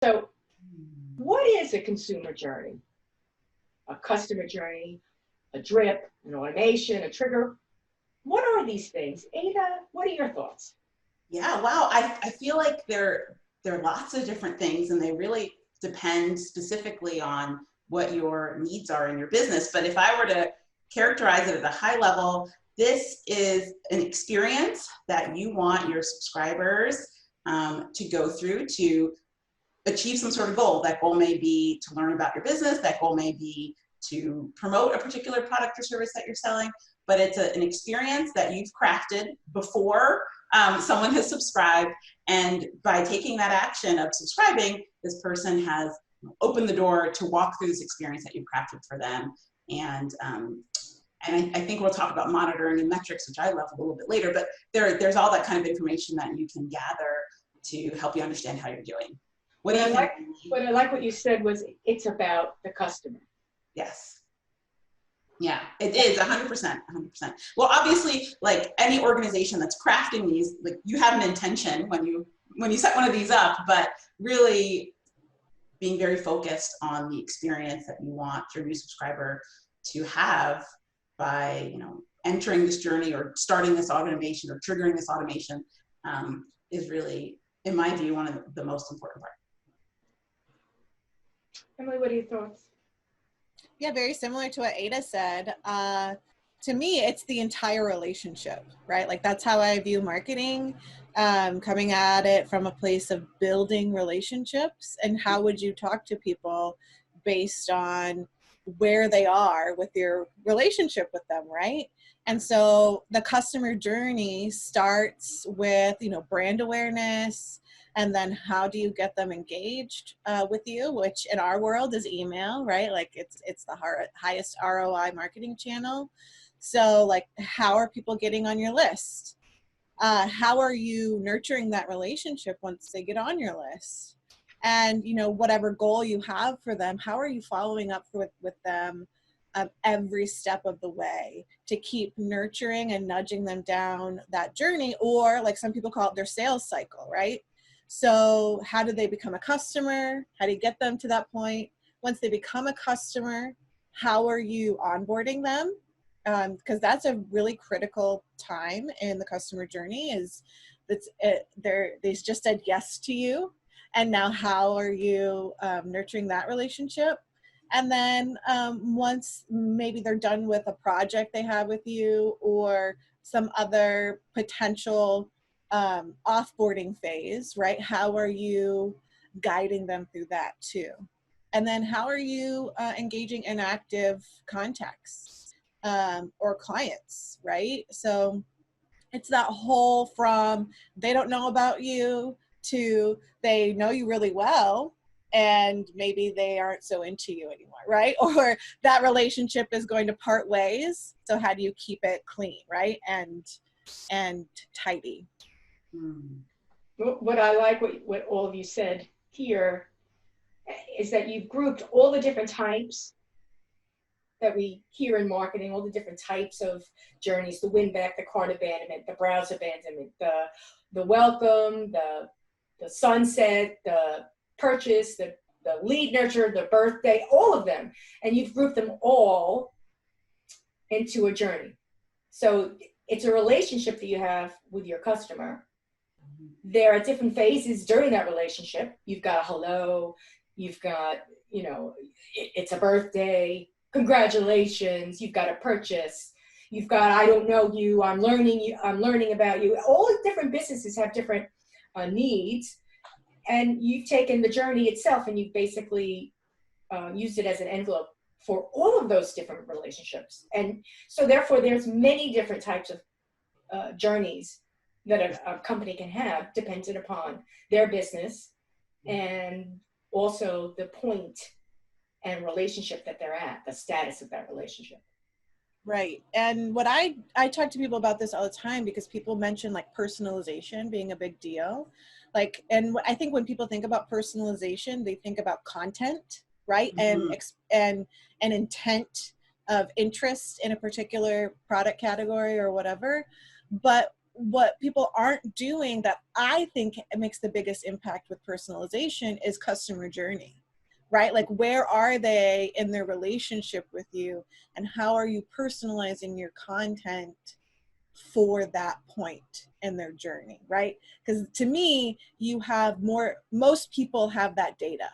So what is a consumer journey? A customer journey, a drip, an automation, a trigger? What are these things? Ada, what are your thoughts? Yeah, wow. I feel like there are lots of different things and they really depend specifically on what your needs are in your business. But if I were to characterize it at a high level, this is an experience that you want your subscribers to go through to achieve some sort of goal. That goal may be to learn about your business. That goal may be to promote a particular product or service that you're selling, but it's an experience that you've crafted before someone has subscribed. And by taking that action of subscribing, this person has opened the door to walk through this experience that you've crafted for them. And I think we'll talk about monitoring and metrics, which I love a little bit later, but there's all that kind of information that you can gather to help you understand how you're doing. What do you think? What I like what you said was it's about the customer. Yes. Yeah, it is 100%, 100%. Well, obviously, like any organization that's crafting these, like you have an intention when you set one of these up, but really being very focused on the experience that you want your new subscriber to have by, entering this journey or starting this automation or triggering this automation is really, in my view, one of the most important parts. Emily, what are your thoughts? Yeah, very similar to what Ada said. To me, it's the entire relationship, right? Like that's how I view marketing, coming at it from a place of building relationships. And how would you talk to people based on where they are with your relationship with them, right? And so the customer journey starts with, brand awareness, and then how do you get them engaged with you, which in our world is email, right? Like it's the highest ROI marketing channel. So like, how are people getting on your list? How are you nurturing that relationship once they get on your list? And, whatever goal you have for them, how are you following up with them every step of the way to keep nurturing and nudging them down that journey? Or like some people call it their sales cycle, right? So how do they become a customer? How do you get them to that point? Once they become a customer, how are you onboarding them? Because that's a really critical time in the customer journey is they just said yes to you. And now how are you nurturing that relationship? And then once maybe they're done with a project they have with you or some other potential offboarding phase, right? How are you guiding them through that too? And then how are you engaging in active contacts or clients, right? So it's that whole from they don't know about you to they know you really well and maybe they aren't so into you anymore, right? Or that relationship is going to part ways. So how do you keep it clean, right? And tidy. What I like what all of you said here is that you've grouped all the different types that we hear in marketing, all the different types of journeys, the win back, the cart abandonment, the browse abandonment, the welcome, the sunset, the purchase, the lead nurture, the birthday, all of them. And you've grouped them all into a journey. So it's a relationship that you have with your customer. There are different phases during that relationship. You've got a hello, you've got, it's a birthday, congratulations, you've got a purchase, you've got, I don't know you, I'm learning about you. All the different businesses have different needs. And you've taken the journey itself and you've basically used it as an envelope for all of those different relationships. And so therefore there's many different types of journeys that a company can have dependent upon their business and also the point and relationship that they're at, the status of that relationship. Right. And what I talk to people about this all the time because people mention like personalization being a big deal. Like, and I think when people think about personalization, they think about content, right? Mm-hmm. And intent of interest in a particular product category or whatever. But what people aren't doing that I think makes the biggest impact with personalization is customer journey, right? Like, where are they in their relationship with you, and how are you personalizing your content for that point in their journey, right? Because to me, most people have that data,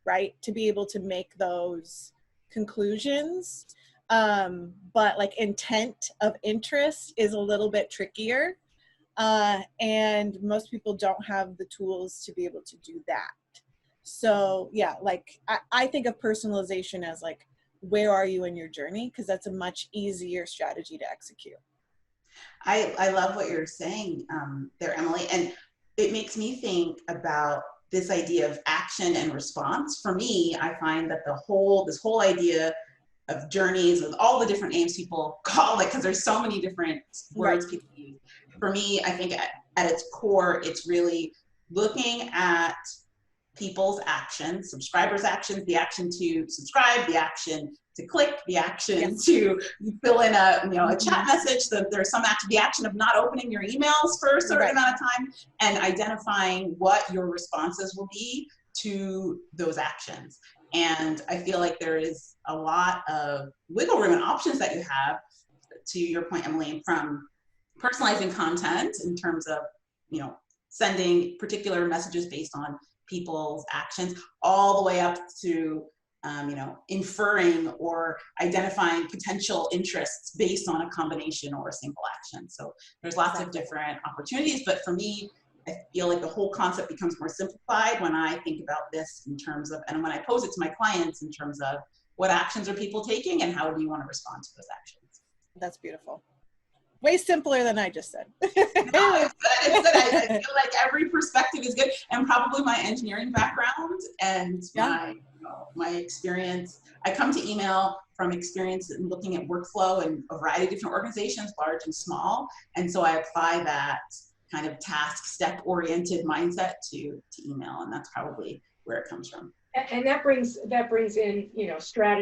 right, to be able to make those conclusions. But like intent of interest is a little bit trickier. And most people don't have the tools to be able to do that. So yeah, like I think of personalization as like, where are you in your journey? Because that's a much easier strategy to execute. I love what you're saying there, Emily. And it makes me think about this idea of action and response. For me, I find that this whole idea of journeys with all the different names people call it, because there's so many different words Right. people use. For me, I think at its core, it's really looking at people's actions, subscribers' actions, the action to subscribe, the action to click, the action Yes. to fill in a chat message. There's some action, the action of not opening your emails for a certain amount of time, and identifying what your responses will be to those actions. And I feel like there is a lot of wiggle room and options that you have, to your point, Emily, from personalizing content in terms of, sending particular messages based on people's actions, all the way up to, inferring or identifying potential interests based on a combination or a single action. So there's lots of different opportunities, but for me, I feel like the whole concept becomes more simplified when I think about this in terms of, and when I pose it to my clients in terms of, what actions are people taking and how do you want to respond to those actions? That's beautiful. Way simpler than I just said. No, it's good. It's good. I feel like every perspective is good, and probably my engineering background and my experience. I come to email from experience in looking at workflow in a variety of different organizations, large and small, and so I apply that kind of task step oriented mindset to email, and that's probably where it comes from. And that brings in, strategy